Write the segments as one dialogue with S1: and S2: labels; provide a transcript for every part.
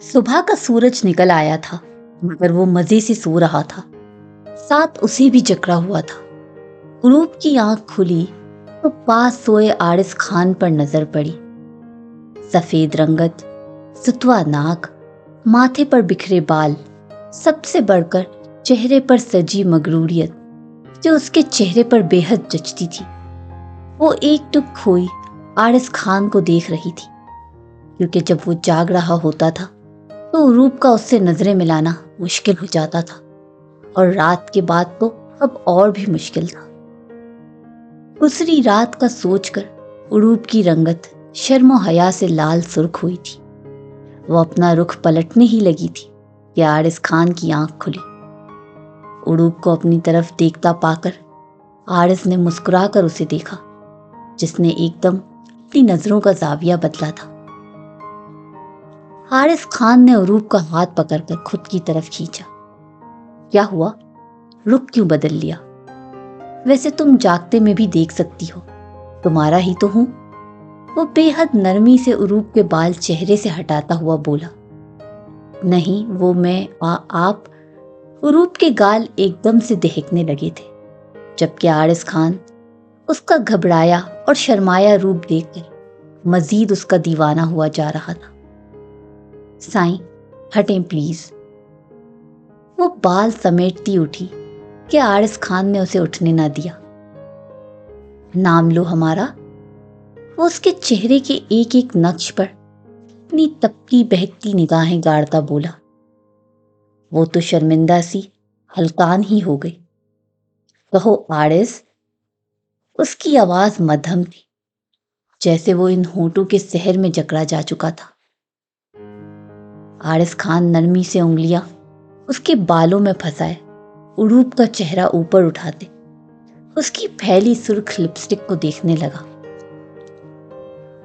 S1: सुबह का सूरज निकल आया था, मगर वो मजे से सो रहा था। साथ उसे भी जकड़ा हुआ था। रूप की आंख खुली तो पास सोए आरिस खान पर नजर पड़ी। सफेद रंगत, सुतवा नाक, माथे पर बिखरे बाल, सबसे बढ़कर चेहरे पर सजी मगरूरियत जो उसके चेहरे पर बेहद जचती थी। वो एकटुक खोई आरिस खान को देख रही थी, क्योंकि जब वो जाग रहा होता था तो रूप का उससे नजरें मिलाना मुश्किल हो जाता था, और रात के बाद तो अब और भी मुश्किल था। दूसरी रात का सोचकर रूप की रंगत शर्म हया से लाल सुर्ख हुई थी। वो अपना रुख पलटने ही लगी थी कि आरिस खान की आंख खुली। उड़ूप को अपनी तरफ देखता पाकर आरिस ने मुस्कुराकर उसे देखा, जिसने एकदम अपनी नजरों का जाविया बदला था। आरिस खान ने उरूप का हाथ पकड़कर खुद की तरफ खींचा। क्या हुआ? रुख क्यों बदल लिया? वैसे तुम जागते में भी देख सकती हो, तुम्हारा ही तो हूं। वो बेहद नरमी से उरूप के बाल चेहरे से हटाता हुआ बोला। नहीं, वो मैं आप। उरूप के गाल एकदम से दहकने लगे थे, जबकि आरिस खान उसका घबराया और शर्माया रूप देखकर मजीद उसका दीवाना हुआ जा रहा था। साईं, हटें प्लीज। वो बाल समेटती उठी कि आरिस खान ने उसे उठने ना दिया। नाम लो हमारा। वो उसके चेहरे के एक एक नक्श पर अपनी तपती बहकती निगाहें गाड़ता बोला। वो तो शर्मिंदा सी हलकान ही हो गई। कहो आरिस। उसकी आवाज मध्यम थी, जैसे वो इन होठों के शहर में जकड़ा जा चुका था। आरिस खान नरमी से उंगलियां उसके बालों में फंसाए उरूप का चेहरा ऊपर उठाते उसकी फैली सुर्ख लिपस्टिक को देखने लगा।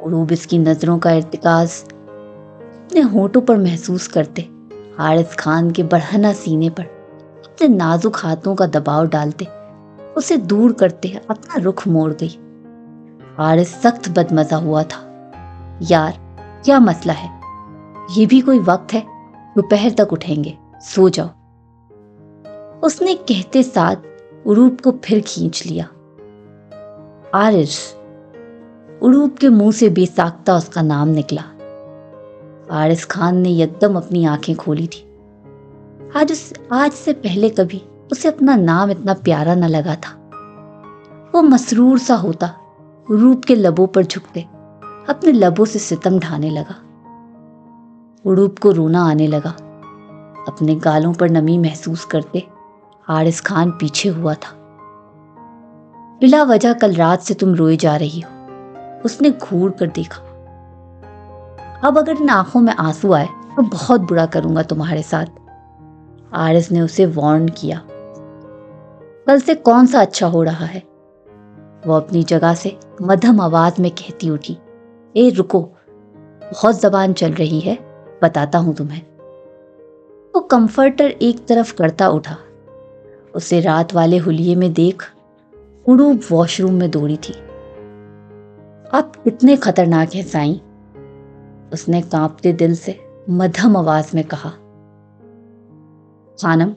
S1: उरूप इसकी नजरों का इर्तिकाज अपने होठों पर महसूस करते आरिस खान के बढ़हना सीने पर अपने नाजुक हाथों का दबाव डालते उसे दूर करते अपना रुख मोड़ गई। आरिस सख्त बदमजा हुआ था। यार, क्या मसला है? ये भी कोई वक्त है? दोपहर तक उठेंगे, सो जाओ। उसने कहते साथ उरूप को फिर खींच लिया। आरिस। उरूप के मुंह से बेसाख्ता उसका नाम निकला। आरिस खान ने यकदम अपनी आंखें खोली थी। आज से पहले कभी उसे अपना नाम इतना प्यारा न लगा था। वो मसरूर सा होता उरूप के लबों पर झुकते अपने लबों से सितम ढाने लगा। उरूप को रोना आने लगा। अपने गालों पर नमी महसूस करते आरिस खान पीछे हुआ था। बिला वजह कल रात से तुम रोए जा रही हो। उसने घूर कर देखा। अब अगर इन आंखों में आंसू आए तो बहुत बुरा करूंगा तुम्हारे साथ। आरिस ने उसे वार्न किया। कल से कौन सा अच्छा हो रहा है? वो अपनी जगह से मध्यम आवाज में कहती उठी। ए रुको, बहुत जबान चल रही है, बताता हूं तुम्हें। वो कंफर्टर एक तरफ करता उठा। उसे रात वाले हुलिये में देख उरूप वॉशरूम में दौड़ी थी। आप कितने खतरनाक हैं साईं, उसने कांपते दिल से मध्यम आवाज में कहा। खानम,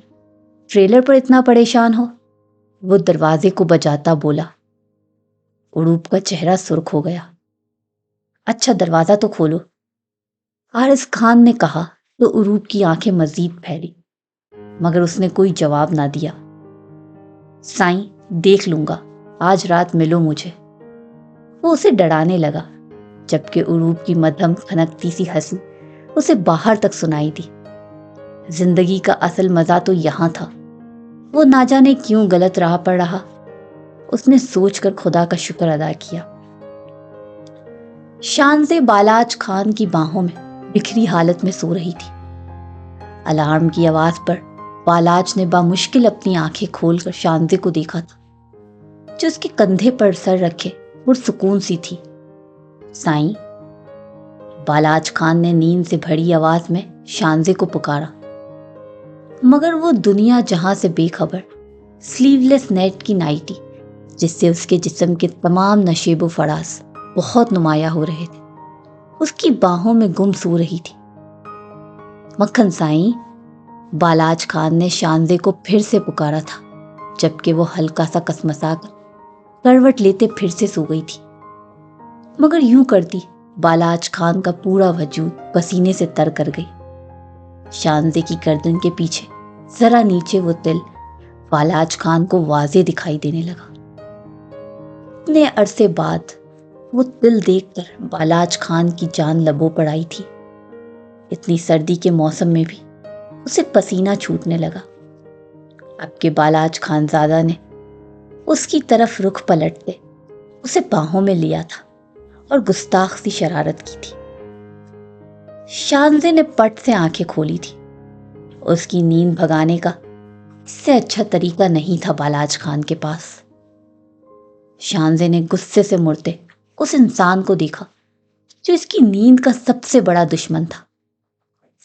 S1: ट्रेलर पर इतना परेशान हो? वो दरवाजे को बजाता बोला। उरूप का चेहरा सुर्ख हो गया। अच्छा, दरवाजा तो खोलो, आरिस खान ने कहा तो उरूप की आंखें मजीद फैली, मगर उसने कोई जवाब ना दिया। साईं, देख लूंगा, आज रात मिलो मुझे। वो उसे डराने लगा, जबकि उरूप की मध्यम खनकती सी हंसी उसे बाहर तक सुनाई दी। जिंदगी का असल मजा तो यहां था। वो ना जाने क्यों गलत राह पर रहा। उसने सोचकर खुदा का शुक्र अदा किया। शानज़े बालाज खान की बाहों में बिखरी हालत में सो रही थी। अलार्म की आवाज पर बालाज ने बामुश्किल अपनी आंखें खोलकर शानज़े को देखा था, जो उसके कंधे पर सर रखे पुरसुकून सी थी। साईं, बालाज खान ने नींद से भरी आवाज में शानज़े को पुकारा, मगर वो दुनिया जहां से बेखबर स्लीवलेस नेट की नाइटी, जिससे उसके जिस्म के तमाम नशेबो फरास बहुत नुमाया हो रहे थे, उसकी बाहों में गुम सो रही थी। मक्खन साईं, बालाज खान ने शानजे को फिर से पुकारा था, जबकि वो हल्का सा कसमसा कर करवट लेते फिर से सो गई थी। मगर यूं करती बालाज खान का पूरा वजूद पसीने से तर कर गई। शानजे की गर्दन के पीछे जरा नीचे वो तिल बालाज खान को वाजे दिखाई देने लगा। इतने अरसे बाद वो तिल देखकर बालाज खान की जान लबों पर आई थी। इतनी सर्दी के मौसम में भी उसे पसीना छूटने लगा। अब के बालाज खानजादा ने उसकी तरफ रुख पलटते उसे बाहों में लिया था और गुस्ताख सी शरारत की थी। शानजे ने पट से आंखें खोली थी। उसकी नींद भगाने का इससे अच्छा तरीका नहीं था बालाज खान के पास। शानजे ने गुस्से से मुड़ते उस इंसान को देखा जो इसकी नींद का सबसे बड़ा दुश्मन था।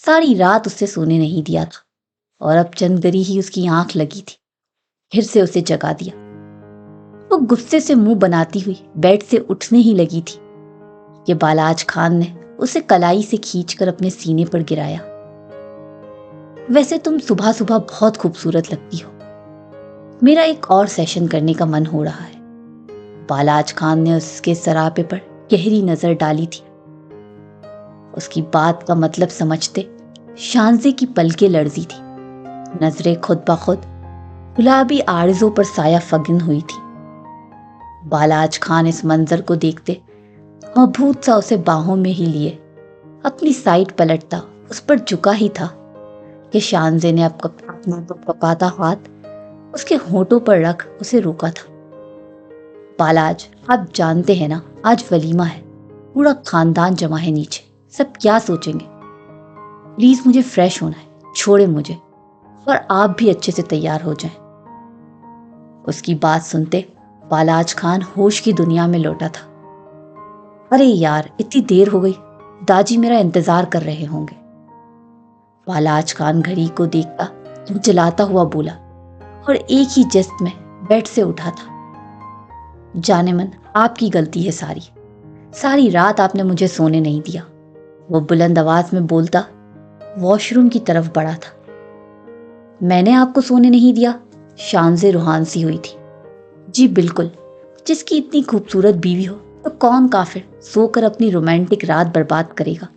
S1: सारी रात उसे सोने नहीं दिया था और अब चंद गरी ही उसकी आंख लगी थी, फिर से उसे जगा दिया। वो गुस्से से मुंह बनाती हुई बेड से उठने ही लगी थी कि बालाज खान ने उसे कलाई से खींचकर अपने सीने पर गिराया। वैसे तुम सुबह सुबह बहुत खूबसूरत लगती हो, मेरा एक और सेशन करने का मन हो रहा है। बालाज खान ने उसके सरापे पर गहरी नजर डाली थी। उसकी बात का मतलब समझते शानजे की पलकें लरजी थी। नजरें खुद ब खुद गुलाबी आरज़ों पर साया फगिन हुई थी। बालाज खान इस मंजर को देखते मबहूत सा उसे बाहों में ही लिए अपनी साइड पलटता उस पर झुका ही था कि शानजे ने अपना पकाता हाथ उसके होठों पर रख उसे रोका था। बालाज, आप जानते हैं ना, आज वलीमा है, पूरा खानदान जमा है नीचे, सब क्या सोचेंगे? प्लीज मुझे फ्रेश होना है, छोड़े मुझे, और आप भी अच्छे से तैयार हो जाएं। उसकी बात सुनते बालाज खान होश की दुनिया में लौटा था। अरे यार, इतनी देर हो गई, दादी मेरा इंतजार कर रहे होंगे। बालाज खान घड़ी को देखता जलाता हुआ बोला और एक ही जस्त में बेड से उठा था। जाने मन, आपकी गलती है सारी रात आपने मुझे सोने नहीं दिया। वो बुलंद आवाज में बोलता वॉशरूम की तरफ बढ़ा था। मैंने आपको सोने नहीं दिया? शानजे रूहान सी हुई थी। जी बिल्कुल, जिसकी इतनी खूबसूरत बीवी हो तो कौन काफिर सोकर अपनी रोमांटिक रात बर्बाद करेगा?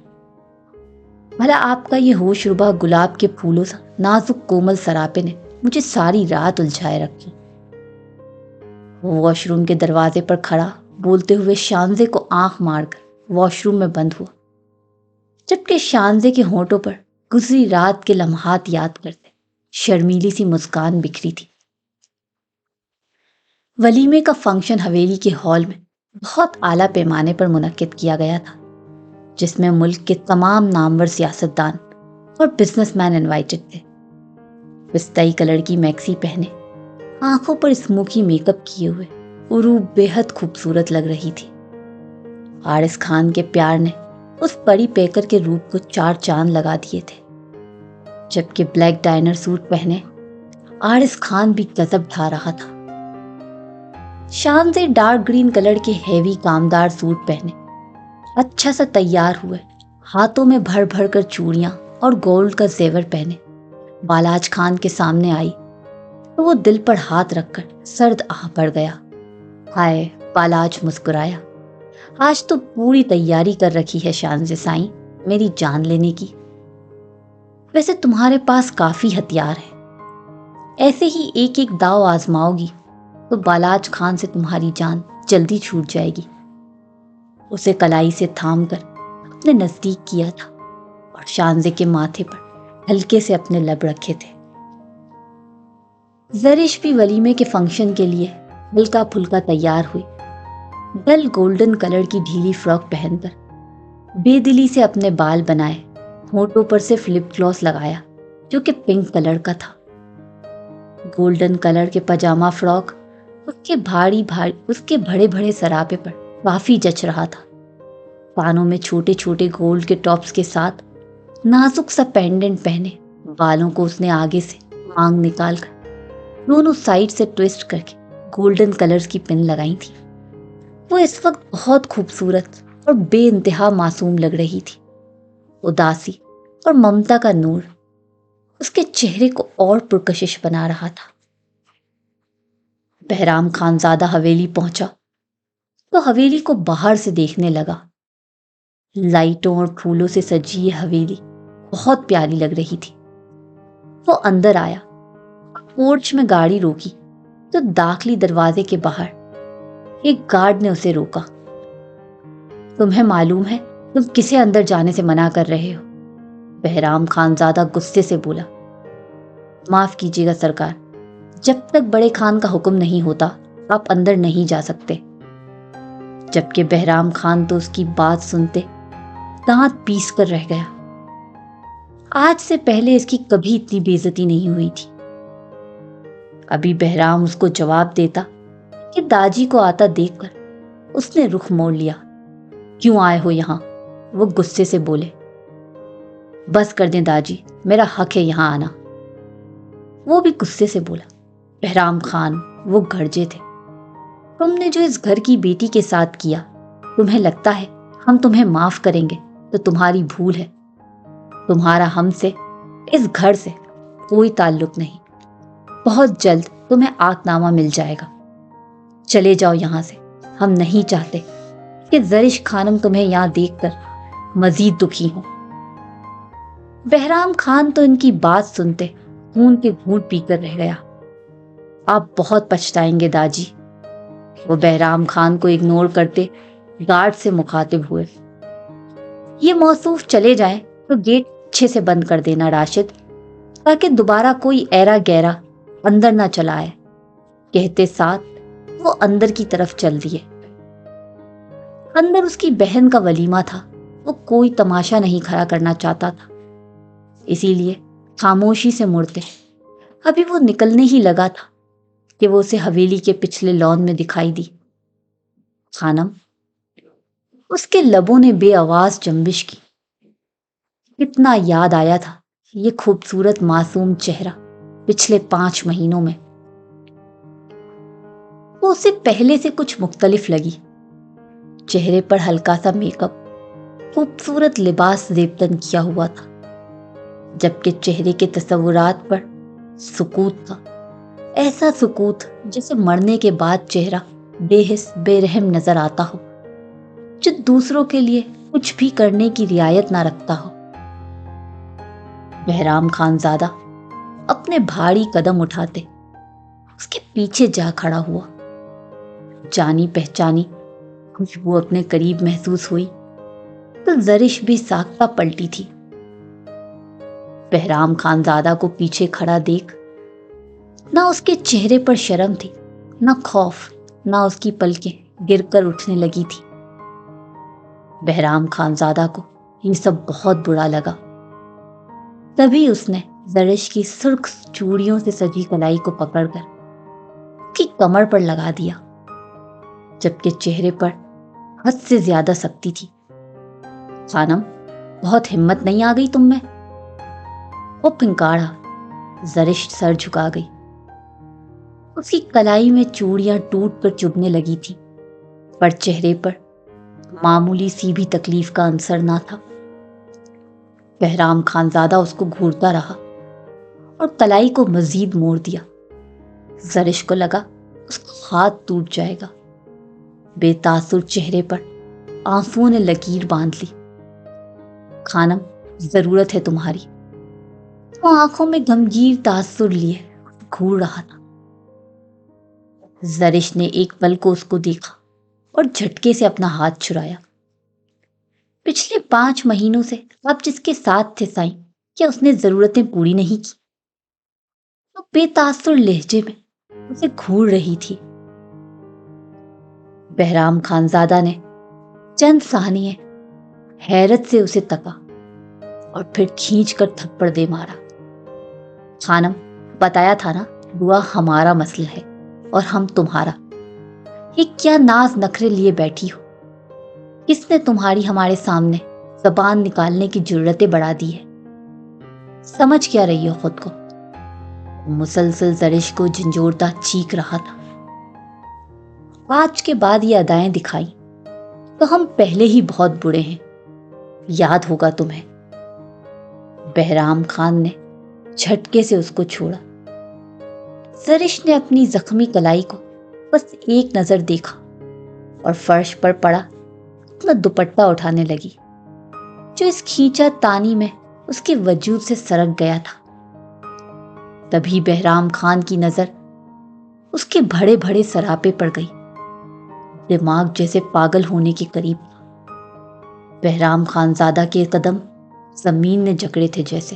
S1: भला आपका ये होश रुबा गुलाब के फूलों सा नाजुक कोमल सरापे ने मुझे सारी रात उलझाए रखी। वो वॉशरूम के दरवाजे पर खड़ा बोलते हुए शानजे को आंख मारकर वॉशरूम में बंद हुआ, जबकि शानजे के होठों पर गुजरी रात के लम्हात याद करते शर्मीली सी मुस्कान बिखरी थी। वलीमे का फंक्शन हवेली के हॉल में बहुत आला पैमाने पर मुनक्किद किया गया था, जिसमें मुल्क के तमाम नामवर सियासतदान और बिजनेसमैन इनवाइटेड थे। पिस्ताई कलर की मैक्सी पहने, आंखों पर स्मोकी मेकअप किए हुए उरूब बेहद खूबसूरत लग रही थी। हारिस खान के प्यार ने उस परी पेकर के रूप को 4 चांद लगा दिए थे, जबकि ब्लैक डाइनर सूट पहने हारिस खान भी गजब ढा रहा था। शानजे डार्क ग्रीन कलर के हेवी कामदार सूट पहने अच्छा सा तैयार हुए, हाथों में भर भर कर चूड़ियां और गोल्ड का जेवर पहने बालाज खान के सामने आई तो वो दिल पर हाथ रखकर सर्द आह भर गया। हाय, बालाज मुस्कुराया। आज तो पूरी तैयारी कर रखी है शानजे साईं, मेरी जान लेने की। वैसे तुम्हारे पास काफी हथियार है, ऐसे ही एक एक दाव आजमाओगी तो बालाज खान से तुम्हारी जान जल्दी छूट जाएगी। उसे कलाई से थाम कर अपने नजदीक किया था और शानजे के माथे पर हल्के से अपने लब रखे थे। जरिश भी वलीमे के फंक्शन के लिए हल्का फुल्का तैयार हुई। डल गोल्डन कलर की ढीली फ्रॉक पहनकर बेदिली से अपने बाल बनाए, होठों पर से लिप ग्लॉस लगाया जो कि पिंक कलर का था। गोल्डन कलर के पजामा फ्रॉक उसके बड़े बड़े सरापे पर काफी जच रहा था। कानों में छोटे छोटे गोल्ड के टॉप्स के साथ नाजुक सा पेंडेंट पहने, बालों को उसने आगे से मांग निकाल कर दोनों साइड से ट्विस्ट करके गोल्डन कलर्स की पिन लगाई थी। वो इस वक्त बहुत खूबसूरत और बेइंतहा मासूम लग रही थी। उदासी اور ممتا کا نور اس کے چہرے کو اور پرکشش بنا رہا تھا۔ بہرام خان زادہ حویلی پہنچا تو حویلی کو باہر سے دیکھنے لگا۔ لائٹوں اور پھولوں سے سجی یہ حویلی بہت پیاری لگ رہی تھی۔ وہ اندر آیا، پورچ میں گاڑی روکی تو داخلی دروازے کے باہر ایک گارڈ نے اسے روکا۔ تمہیں معلوم ہے تم کسے اندر جانے سے منع کر رہے ہو؟ بہرام خان زادہ غصے سے بولا۔ معاف کیجیے گا سرکار، جب تک بڑے خان کا حکم نہیں ہوتا آپ اندر نہیں جا سکتے۔ جبکہ بہرام خان تو اس کی بات سنتے دانت پیس کر رہ گیا۔ آج سے پہلے اس کی کبھی اتنی بے عزتی نہیں ہوئی تھی۔ ابھی بہرام اس کو جواب دیتا کہ داجی کو آتا دیکھ کر اس نے رخ موڑ لیا۔ کیوں آئے ہو یہاں؟ وہ غصے سے بولے۔ بس کر دیں داجی، میرا حق ہے یہاں آنا۔ وہ بھی غصے سے بولا۔ بہرام خان، وہ گھرجے تھے، تم نے جو اس گھر کی بیٹی کے ساتھ کیا، تمہیں لگتا ہے ہم تمہیں معاف کریں گے تو تمہاری بھول ہے۔ تمہارا ہم سے، اس گھر سے کوئی تعلق نہیں۔ بہت جلد تمہیں آت نامہ مل جائے گا۔ چلے جاؤ یہاں سے، ہم نہیں چاہتے کہ زرش خانم تمہیں یہاں دیکھ کر مزید دکھی ہوں۔ بہرام خان تو ان کی بات سنتے خون کے گھونٹ پی کر رہ گیا۔ آپ بہت پچھتائیں گے داجی۔ وہ بہرام خان کو اگنور کرتے گارڈ سے مخاطب ہوئے۔ یہ موصوف چلے جائیں تو گیٹ اچھے سے بند کر دینا راشد، تاکہ دوبارہ کوئی ایرا گیرا اندر نہ چلا آئے۔ کہتے ساتھ وہ اندر کی طرف چل دیے۔ اندر اس کی بہن کا ولیمہ تھا، وہ کوئی تماشا نہیں کھڑا کرنا چاہتا تھا، اسی لیے خاموشی سے مڑتے۔ ابھی وہ نکلنے ہی لگا تھا کہ وہ اسے حویلی کے پچھلے لان میں دکھائی دی۔ خانم، اس کے لبوں نے بے آواز جنبش کی۔ کتنا یاد آیا تھا یہ خوبصورت معصوم چہرہ پچھلے 5 مہینوں میں۔ وہ اسے پہلے سے کچھ مختلف لگی۔ چہرے پر ہلکا سا میک اپ، خوبصورت لباس زیبتن کیا ہوا تھا، جبکہ چہرے کے تصورات پر سکوت تھا، ایسا سکوت جیسے مرنے کے بعد چہرہ بے حس بے رحم نظر آتا ہو، جو دوسروں کے لیے کچھ بھی کرنے کی رعایت نہ رکھتا ہو۔ بہرام خان زادہ اپنے بھاری قدم اٹھاتے اس کے پیچھے جا کھڑا ہوا۔ جانی پہچانی خوشبو اپنے قریب محسوس ہوئی تو زرش بھی ساختہ پلٹی تھی۔ بہرام خان زادہ کو پیچھے کھڑا دیکھ نہ اس کے چہرے پر شرم تھی، نہ خوف، نہ اس کی پلکیں گر کر اٹھنے لگی تھی۔ بہرام خان زادہ کو یہ سب بہت برا لگا۔ تبھی اس نے زرش کی سرخ چوڑیوں سے سجی کلائی کو پکڑ کر اس کی کمر پر لگا دیا، جبکہ چہرے پر حد سے زیادہ سختی تھی۔ خانم، بہت ہمت نہیں آ گئی تم میں؟ وہ پھنکاڑا۔ زرش سر جھکا گئی۔ اس کی کلائی میں چوڑیاں ٹوٹ کر چبھنے لگی تھی، پر چہرے پر معمولی سی بھی تکلیف کا عنصر نہ تھا۔ بہرام خان زادہ اس کو گھورتا رہا اور کلائی کو مزید موڑ دیا۔ زرش کو لگا اس کا ہاتھ ٹوٹ جائے گا۔ بے تاثر چہرے پر آنسوؤں نے لکیر باندھ لی۔ خانم، ضرورت ہے تمہاری۔ وہ آنکھوں میں غمگین تاثر لیے گھور رہا تھا۔ زرش نے ایک پل کو اس کو دیکھا اور جھٹکے سے اپنا ہاتھ چھڑایا۔ پچھلے 5 مہینوں سے آپ جس کے ساتھ تھے سائیں، کیا اس نے ضرورتیں پوری نہیں کی؟ وہ بے تاثر لہجے میں اسے گھور رہی تھی۔ بہرام خان زادہ نے چند ثانیے حیرت سے اسے تکا اور پھر کھینچ کر تھپڑ دے مارا۔ خانم، بتایا تھا نا، دعا ہمارا مسئلہ ہے اور ہم تمہارا۔ یہ کیا ناز نخرے لیے بیٹھی ہو؟ کس نے تمہاری ہمارے سامنے زبان نکالنے کی جرتیں بڑھا دی ہے؟ سمجھ کیا رہی ہو خود کو؟ مسلسل زرش کو جھنجھوڑتا چیخ رہا تھا۔ آج کے بعد یہ ادائیں دکھائی تو ہم پہلے ہی بہت برے ہیں، یاد ہوگا تمہیں۔ बहराम खान ने झटके से उसको छोड़ा। जरिश ने अपनी जख्मी कलाई को बस एक नजर देखा और फर्श पर पड़ा अपना दुपट्टा उठाने लगी, जो इस खींचा तानी में उसके वजूद से सरक गया था। तभी बहराम खान की नजर उसके भड़े भड़े सरापे पर गई। दिमाग जैसे पागल होने के करीब था। बहराम खानजादा के कदम जमीन ने जकड़े थे जैसे।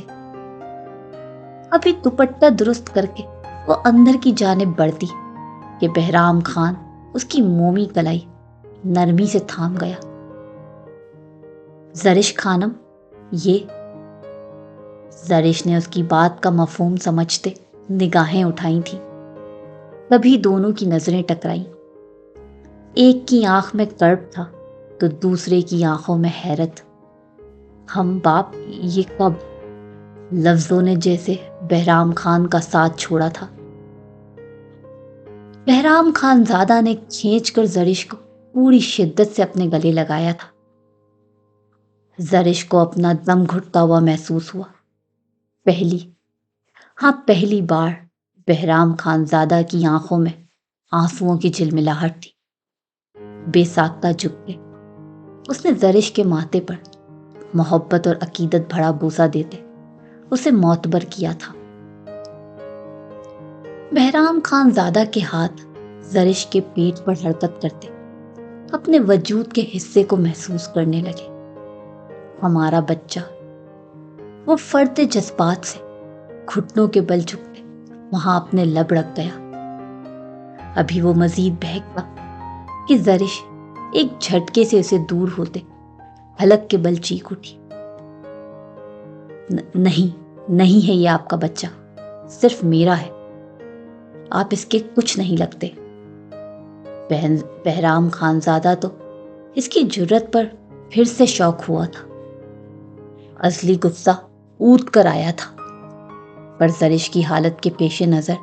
S1: अभी दुपट्टा दुरुस्त करके वो अंदर की जानिब बढ़ती कि बहराम खान उसकी मोमी कलाई नरमी से थाम गया। जरिश खानम, ये। जरिश ने उसकी बात का मफहूम समझते निगाहें उठाई थी। तभी दोनों की नजरें टकराई। एक की आंख में कर्ब था तो दूसरे की आंखों में हैरत। हम बाप, ये कब? लफ्जों ने जैसे बहराम खान का साथ छोड़ा था। बहराम खानजादा ने खींचकर जरिश को पूरी शिद्दत से अपने गले लगाया था। जरिश को अपना दम घुटता हुआ महसूस हुआ। पहली बार बहराम खानजादा की आंखों में आंसुओं की झिलमिलाहट थी। बेसाख्ता झुक के उसने जरिश के माथे पर मोहब्बत और अकीदत भरा बूसा देते उसे मोतबर किया था। बहराम खानजादा के हाथ जरिश के पेट पर हरकत करते अपने वजूद के हिस्से को महसूस करने लगे। हमारा बच्चा। वो फर्द जज्बात से घुटनों के बल झुकते वहां अपने लब रख गया। अभी वो मजीद बहका कि जरिश एक झटके से उसे दूर होते हलक के बल चीख उठी। नहीं है ये आपका बच्चा, सिर्फ मेरा है। आप इसके कुछ नहीं लगते। बहराम खानजादा तो इसकी जुर्रत पर फिर से शौक हुआ था। असली गुस्सा ऊद कर आया था, पर जरिश की हालत के पेश नजर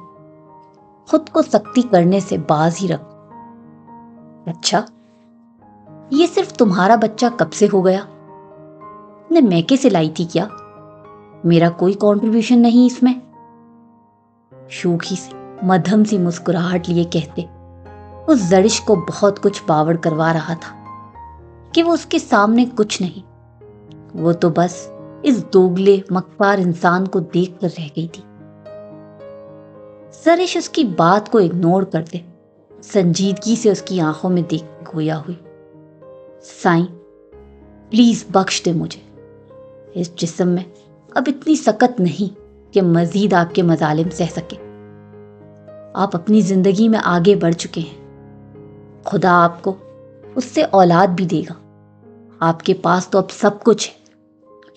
S1: खुद को सख्ती करने से बाज ही रख। अच्छा, ये सिर्फ तुम्हारा बच्चा कब से हो गया? ने मैके से लाई थी क्या? मेरा कोई कंट्रीब्यूशन नहीं इसमें? शूखी सी मध्यम सी मुस्कुराहट लिए कहते उस जरिश को बहुत कुछ बावड़ करवा रहा था कि वो उसके सामने कुछ नहीं, वो तो बस इस दोगले मकबार इंसान को देख कर रह गई थी। जरिश उसकी बात को इग्नोर करते संजीदगी से उसकी आंखों में देख गोया हुई। साईं, प्लीज बख्श दे मुझे। इस जिस्म में अब इतनी सकत नहीं कि मजीद आपके मजालिम सह सके। आप अपनी जिंदगी में आगे बढ़ चुके हैं। खुदा आपको उससे औलाद भी देगा। आपके पास तो अब सब कुछ है,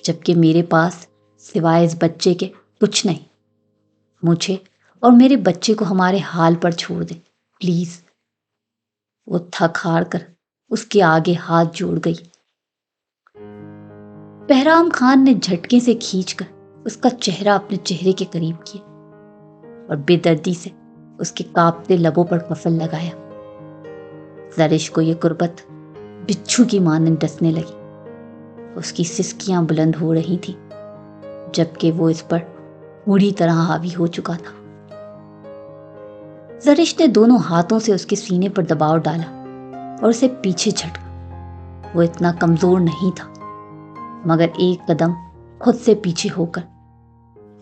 S1: जबकि मेरे पास सिवाय इस बच्चे के कुछ नहीं। मुझे और मेरे बच्चे को हमारे हाल पर छोड़ दें प्लीज। वो थक हार कर उसके आगे हाथ जोड़ गई। बहराम खान ने झटके से खींचकर उसका चेहरा अपने चेहरे के करीब किया और बेदर्दी से उसके कांपते लबों पर कफल लगाया। जरिश को ये कुर्बत बिच्छू की मानंद डसने लगी। उसकी सिसकियां बुलंद हो रही थी, जबकि वो इस पर पूरी तरह हावी हो चुका था। जरिश ने दोनों हाथों से उसके सीने पर दबाव डाला और उसे पीछे झटका। वो इतना कमजोर नहीं था, मगर एक कदम खुद से पीछे होकर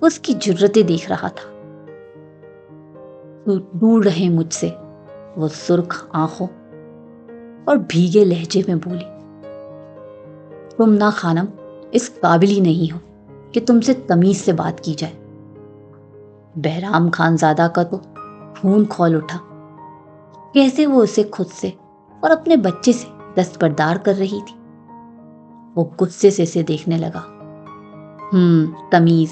S1: वो उसकी जुर्रतें देख रहा था। दूर रहे मुझसे, वो सुर्ख आंखों और भीगे लहजे में बोली। तुम ना खानम इस काबिल ही नहीं हो कि तुमसे तमीज से बात की जाए। बहराम खानजादा का तो खून खौल उठा। कैसे वो उसे खुद से और अपने बच्चे से दस्तबरदार कर रही थी। वो गुस्से से इसे देखने लगा। तमीज,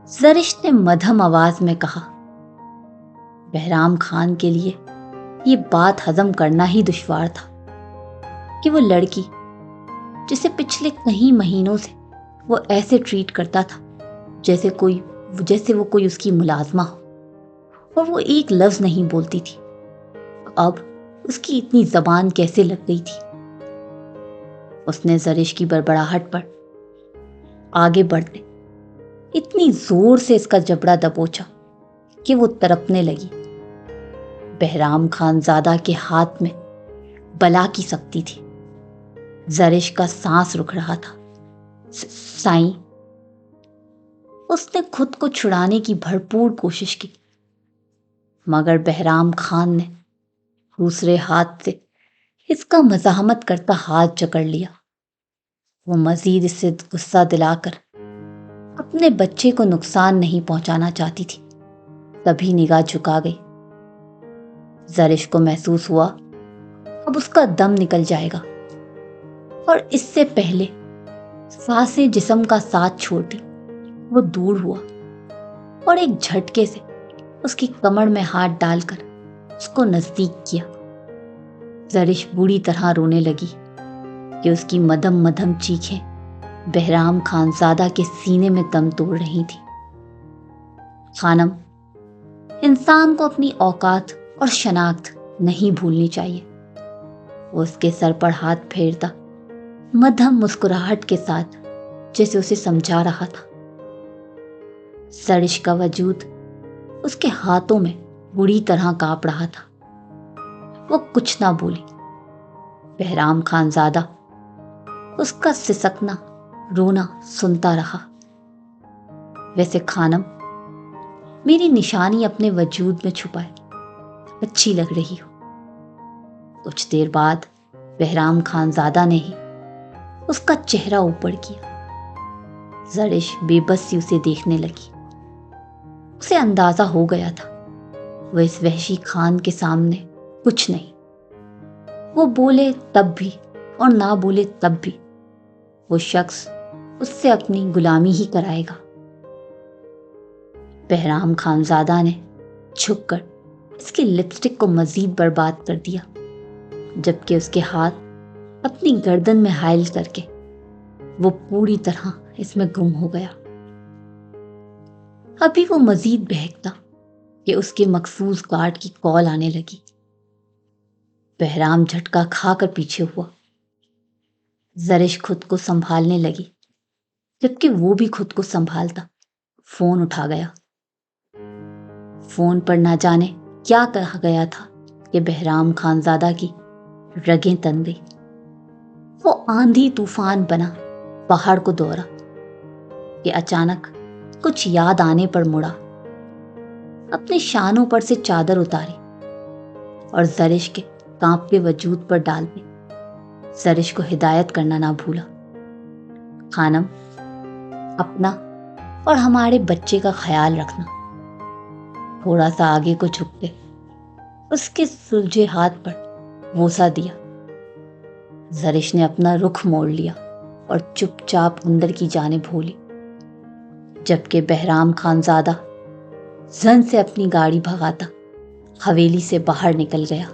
S1: जरिश ने मध्यम आवाज में कहा। बहराम खान के लिए ये बात हजम करना ही दुश्वार था कि वो लड़की जिसे पिछले कई महीनों से वो ऐसे ट्रीट करता था जैसे वो कोई उसकी मुलाजमा हो, और वो एक लफ्ज नहीं बोलती थी। अब उसकी इतनी जबान कैसे लग गई थी। उसने जरिश की बड़बड़ाहट पर आगे बढ़ने इतनी जोर से इसका जबड़ा दबोचा कि वो तड़पने लगी। बहराम खानजादा के हाथ में बला की शक्ति थी। जरिश का सांस रुक रहा था। साईं, उसने खुद को छुड़ाने की भरपूर कोशिश की, मगर बहराम खान ने दूसरे हाथ से इसका मज़ाहमत करता हाथ जकड़ लिया। वो मजीद इसे गुस्सा दिलाकर अपने बच्चे को नुकसान नहीं पहुंचाना चाहती थी। तभी निगाह झुका गई। जरिश को महसूस हुआ अब उसका दम निकल जाएगा, और इससे पहले सांसें जिस्म का साथ छोड़ती वो दूर हुआ और एक झटके से उसकी कमर में हाथ डालकर उसको नजदीक किया। जरिश बुरी तरह रोने लगी कि उसकी मदम मदम चीखें बहराम खानजादा के सीने में दम तोड़ रही थी। खानम, इंसान को अपनी औकात और शनाख्त नहीं भूलनी चाहिए। वो उसके सर पर हाथ फेरता मध्यम मुस्कुराहट के साथ जैसे उसे समझा रहा था। जरिश का वजूद उसके हाथों में बुरी तरह कांप रहा था। वो कुछ ना बोली। बहराम खानजादा उसका सिसकना रोना सुनता रहा। वैसे खानम, मेरी निशानी अपने वजूद में छुपाए अच्छी लग रही हो। कुछ देर बाद बहराम खानजादा ने ही उसका चेहरा ऊपर किया। जरिश बेबसी उसे देखने लगी। उसे अंदाजा हो गया था वो इस वहशी खान के सामने कुछ नहीं। वो बोले तब भी और ना बोले तब भी वो शख्स उससे अपनी गुलामी ही कराएगा। बहराम खानजादा ने झुककर इसकी लिपस्टिक को मजीद बर्बाद कर दिया, जबकि उसके हाथ अपनी गर्दन में हायल करके वो पूरी तरह इसमें गुम हो गया। अभी वो मजीद बहकता कि उसके मखसूस गार्ड की कॉल आने लगी। बहराम झटका खाकर पीछे हुआ। जरिश खुद को संभालने लगी, जबकि वो भी खुद को संभालता फोन उठा गया। फोन पर ना जाने क्या कहा गया था कि बहराम खानजादा की रगें तन गई। वो आंधी तूफान बना पहाड़ को दौड़ा कि अचानक कुछ याद आने पर मुड़ा। अपने शानों पर से चादर उतारी और जरिश के कांपते वजूद पर डाल दी। जरिश को हिदायत करना ना भूला, खानम, अपना और हमारे बच्चे का ख्याल रखना। थोड़ा सा आगे को झुकते उसके सुलझे हाथ पर बोसा दिया। जरिश ने अपना रुख मोड़ लिया और चुपचाप अंदर की जानिब भोली, जबकि बहराम खानजादा जन से अपनी गाड़ी भगाता हवेली से बाहर निकल गया।